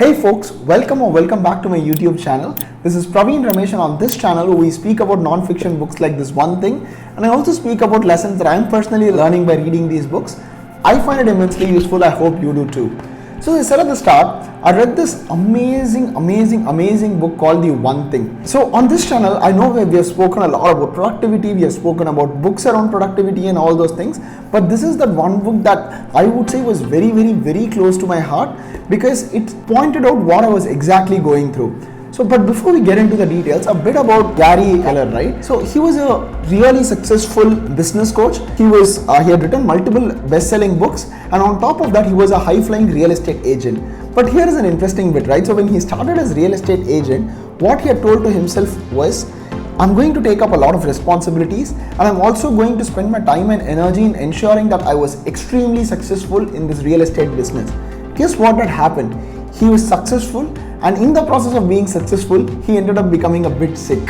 Hey folks, welcome back to my YouTube channel. This is Praveen Ramesh, and on this channel we speak about non-fiction books like This One Thing, and I also speak about lessons that I am personally learning by reading these books. I find it immensely useful. I hope you do too. So as I said at the start, I read this amazing book called The One Thing. So on this channel, I know we have spoken a lot about productivity, we have spoken about books around productivity and all those things, but this is the one book that I would say was very close to my heart because it pointed out what I was exactly going through. So, but before we get into the details, a bit about Gary Keller, right? So he was a really successful business coach. He had written multiple best-selling books, and on top of that, he was a high-flying real estate agent. But here is an interesting bit, right? So when he started as real estate agent, what he had told to himself was, I'm going to take up a lot of responsibilities, and I'm also going to spend my time and energy in ensuring that I was extremely successful in this real estate business. Guess what had happened? He was successful, and in the process of being successful, he ended up becoming a bit sick.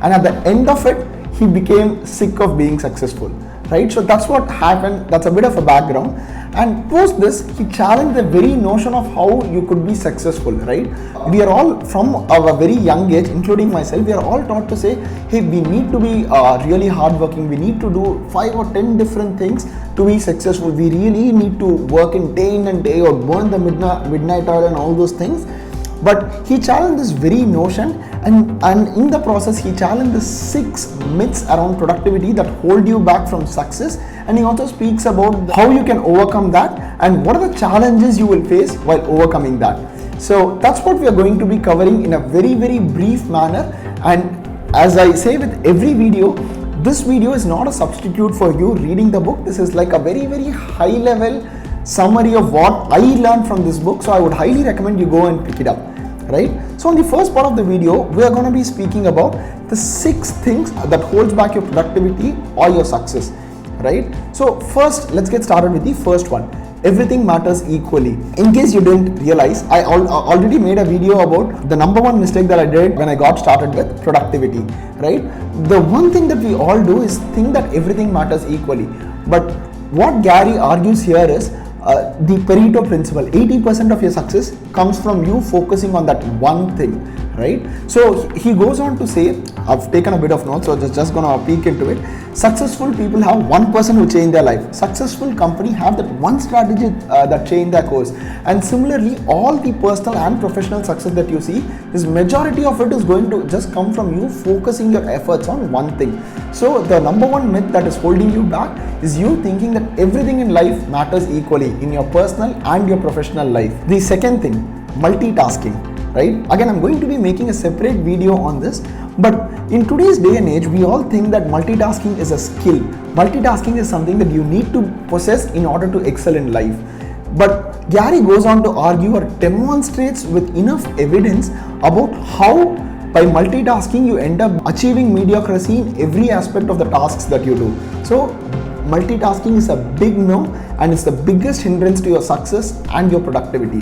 And at the end of it, he became sick of being successful, right? So that's what happened. That's a bit of a background. And post this, he challenged the very notion of how you could be successful, right? We are all, from a very young age, including myself, we are all taught to say, hey, we need to be really hardworking. We need to do 5 or 10 different things to be successful. We really need to work in and day out, burn the midnight oil and all those things. But he challenged this very notion, and in the process he challenged the 6 myths around productivity that hold you back from success, and he also speaks about how you can overcome that and what are the challenges you will face while overcoming that. So that's what we are going to be covering in a very brief manner. And as I say with every video, this video is not a substitute for you reading the book. This is like a very high level summary of what I learned from this book, so I would highly recommend you go and pick it up, right? So on the first part of the video, we are going to be speaking about the 6 things that holds back your productivity or your success, right? So first, let's get started with the first one. Everything matters equally. In case you didn't realize, I already made a video about the number 1 mistake that I did when I got started with productivity, right? The one thing that we all do is think that everything matters equally. But what Gary argues here is the Pareto Principle. 80% of your success comes from you focusing on that one thing, right? So he goes on to say, I've taken a bit of notes, so just gonna peek into it. Successful people have one person who changed their life. Successful company have that one strategy that changed their course. And similarly, all the personal and professional success that you see, is majority of it is going to just come from you focusing your efforts on one thing. So the number 1 myth that is holding you back is you thinking that everything in life matters equally in your personal and your professional life. The second thing, multitasking, right? Again, I'm going to be making a separate video on this, but in today's day and age, we all think that multitasking is a skill. Multitasking is something that you need to possess in order to excel in life. But Gary goes on to argue or demonstrates with enough evidence about how by multitasking you end up achieving mediocrity in every aspect of the tasks that you do. So multitasking is a big no, and it's the biggest hindrance to your success and your productivity.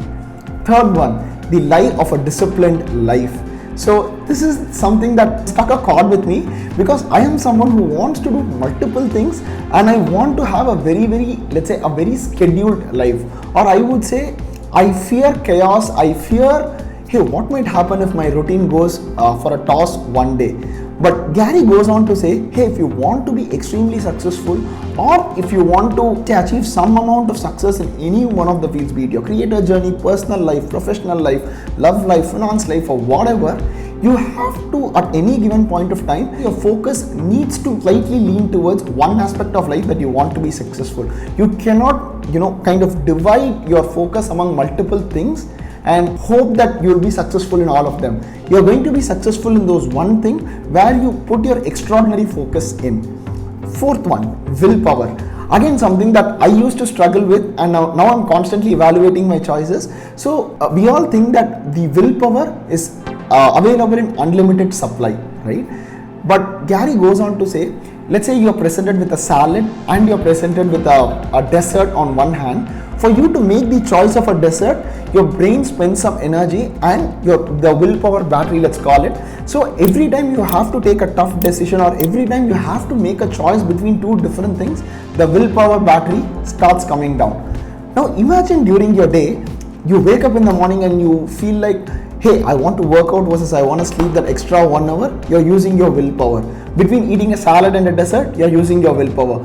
Third one, the lie of a disciplined life. So this is something that stuck a chord with me because I am someone who wants to do multiple things, and I want to have a very let's say a very scheduled life. Or I would say I fear chaos. I fear, hey, what might happen if my routine goes for a toss one day? But Gary goes on to say, hey, if you want to be extremely successful, or if you want to achieve some amount of success in any one of the fields, be it your creator journey, personal life, professional life, love life, finance life, or whatever, you have to, at any given point of time, your focus needs to slightly lean towards one aspect of life that you want to be successful. You cannot, kind of divide your focus among multiple things and hope that you'll be successful in all of them. You're going to be successful in those one thing where you put your extraordinary focus in. Fourth one, willpower. Again, something that I used to struggle with, and now I'm constantly evaluating my choices. So we all think that the willpower is available in unlimited supply, right? But Gary goes on to say, let's say you're presented with a salad and you're presented with a dessert on one hand. For you to make the choice of a dessert, your brain spends some energy and the willpower battery, let's call it. So every time you have to take a tough decision, or every time you have to make a choice between 2 different things, the willpower battery starts coming down. Now imagine during your day, You wake up in the morning and you feel like, hey, I want to work out versus I want to sleep that extra 1 hour, you're using your willpower. Between eating a salad and a dessert, you're using your willpower.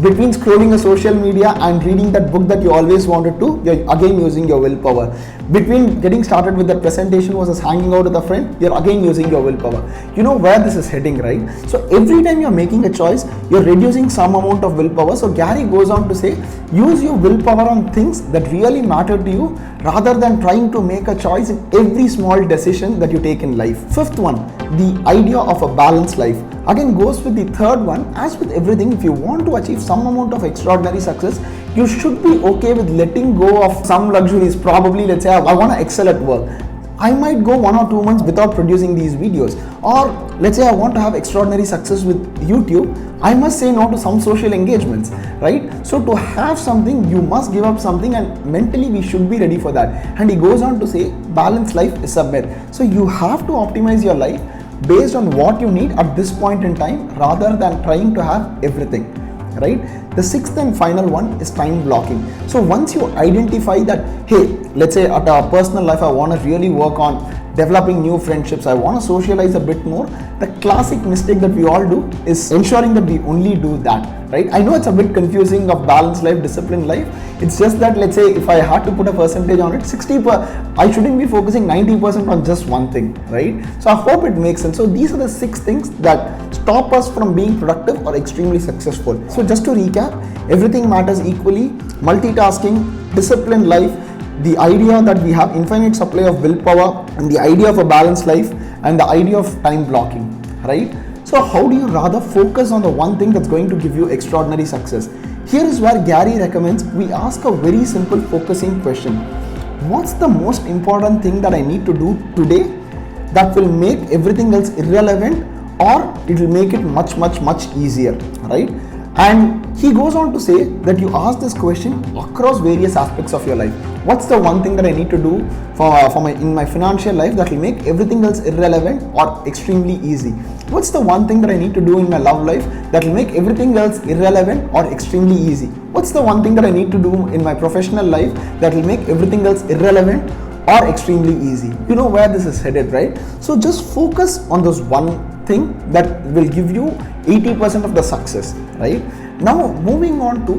Between scrolling a social media and reading that book that you always wanted to, you're again using your willpower. Between getting started with that presentation versus hanging out with a friend, you're again using your willpower. You know where this is heading, right? So every time you're making a choice, you're reducing some amount of willpower. So Gary goes on to say, use your willpower on things that really matter to you rather than trying to make a choice in every small decision that you take in life. Fifth one, the idea of a balanced life. Again goes with the third one. As with everything, if you want to achieve some amount of extraordinary success, you should be okay with letting go of some luxuries. Probably, let's say I want to excel at work. I might go 1 or 2 months without producing these videos. Or let's say I want to have extraordinary success with YouTube. I must say no to some social engagements, right? So to have something, you must give up something, and mentally we should be ready for that. And he goes on to say, balanced life is a myth. So you have to optimize your life based on what you need at this point in time rather than trying to have everything, right? The sixth and final one is time blocking. So once you identify that, hey, let's say at a personal life, I want to really work on developing new friendships, I want to socialize a bit more, the classic mistake that we all do is ensuring that we only do that, right? I know it's a bit confusing of balanced life, disciplined life. It's just that, let's say if I had to put a percentage on it, I shouldn't be focusing 90% on just one thing, right? So I hope it makes sense. So these are the 6 things that stop us from being productive or extremely successful. So just to recap, everything matters equally, multitasking, disciplined life, the idea that we have infinite supply of willpower, and the idea of a balanced life, and the idea of time blocking, right? So how do you rather focus on the one thing that's going to give you extraordinary success? Here is where Gary recommends we ask a very simple focusing question. What's the most important thing that I need to do today that will make everything else irrelevant, or it will make it much easier, right? And he goes on to say that you ask this question across various aspects of your life. What's the one thing that I need to do in my financial life that will make everything else irrelevant or extremely easy? What's the one thing that I need to do in my love life that will make everything else irrelevant or extremely easy? What's the one thing that I need to do in my professional life that will make everything else irrelevant or extremely easy? You know where this is headed, right? So just focus on this one thing that will give you 80% of the success, right? Now moving on to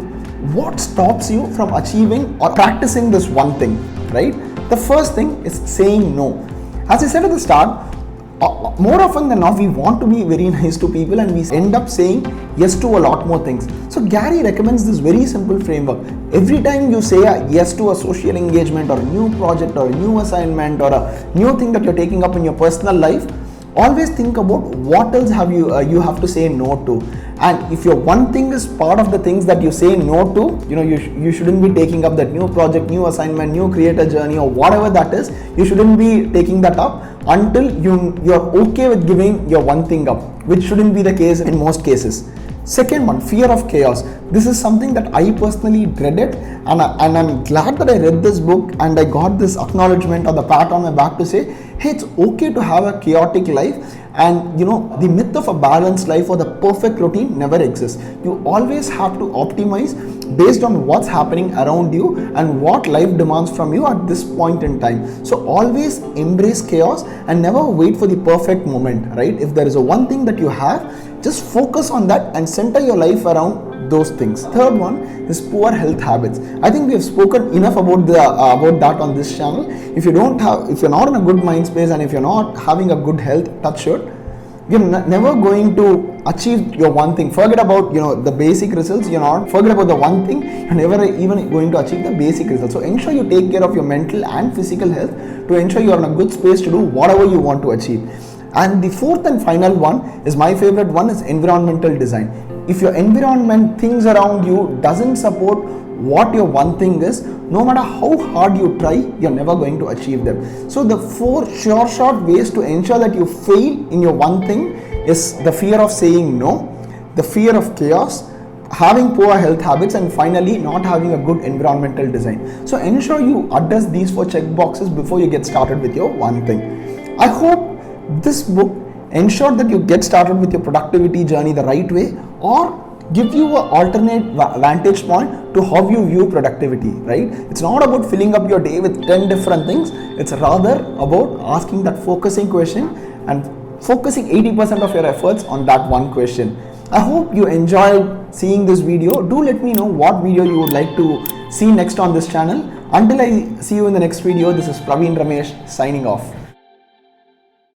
what stops you from achieving or practicing this one thing, right? The first thing is saying no. As I said at the start, more often than not, we want to be very nice to people and we end up saying yes to a lot more things. So Gary recommends this very simple framework. Every time you say a yes to a social engagement or a new project or a new assignment or a new thing that you're taking up in your personal life, always think about what else you have to say no to. And if your one thing is part of the things that you say no to, you shouldn't be taking up that new project, new assignment, new creator journey, or whatever that is. You shouldn't be taking that up until you're okay with giving your one thing up, which shouldn't be the case in most cases. Second one, fear of chaos. This is something that I personally dreaded, and I'm glad that I read this book and I got this acknowledgement or the pat on my back to say, hey, it's okay to have a chaotic life. And the myth of a balanced life or the perfect routine never exists. You always have to optimize based on what's happening around you and what life demands from you at this point in time. So always embrace chaos and never wait for the perfect moment, right? If there is a one thing that you have, just focus on that and center your life around those things. Third one is poor health habits. I think we have spoken enough about that on this channel. If you're not in a good mind space and if you're not having a good health, touch wood, you're never going to achieve your one thing. Forget about the basic results. Forget about the one thing. You're never even going to achieve the basic results. So ensure you take care of your mental and physical health to ensure you're in a good space to do whatever you want to achieve. And the fourth and final one is my favorite one, is environmental design. If your environment, things around you doesn't support what your one thing is, no matter how hard you try, you're never going to achieve them. So the 4 short ways to ensure that you fail in your one thing is the fear of saying no, the fear of chaos, having poor health habits, and finally not having a good environmental design. So ensure you address these 4 check boxes before you get started with your one thing. I hope this book ensure that you get started with your productivity journey the right way, or give you an alternate vantage point to how you view productivity, right? It's not about filling up your day with 10 different things. It's rather about asking that focusing question and focusing 80% of your efforts on that one question. I hope you enjoyed seeing this video. Do let me know what video you would like to see next on this channel. Until I see you in the next video, this is Praveen Ramesh signing off.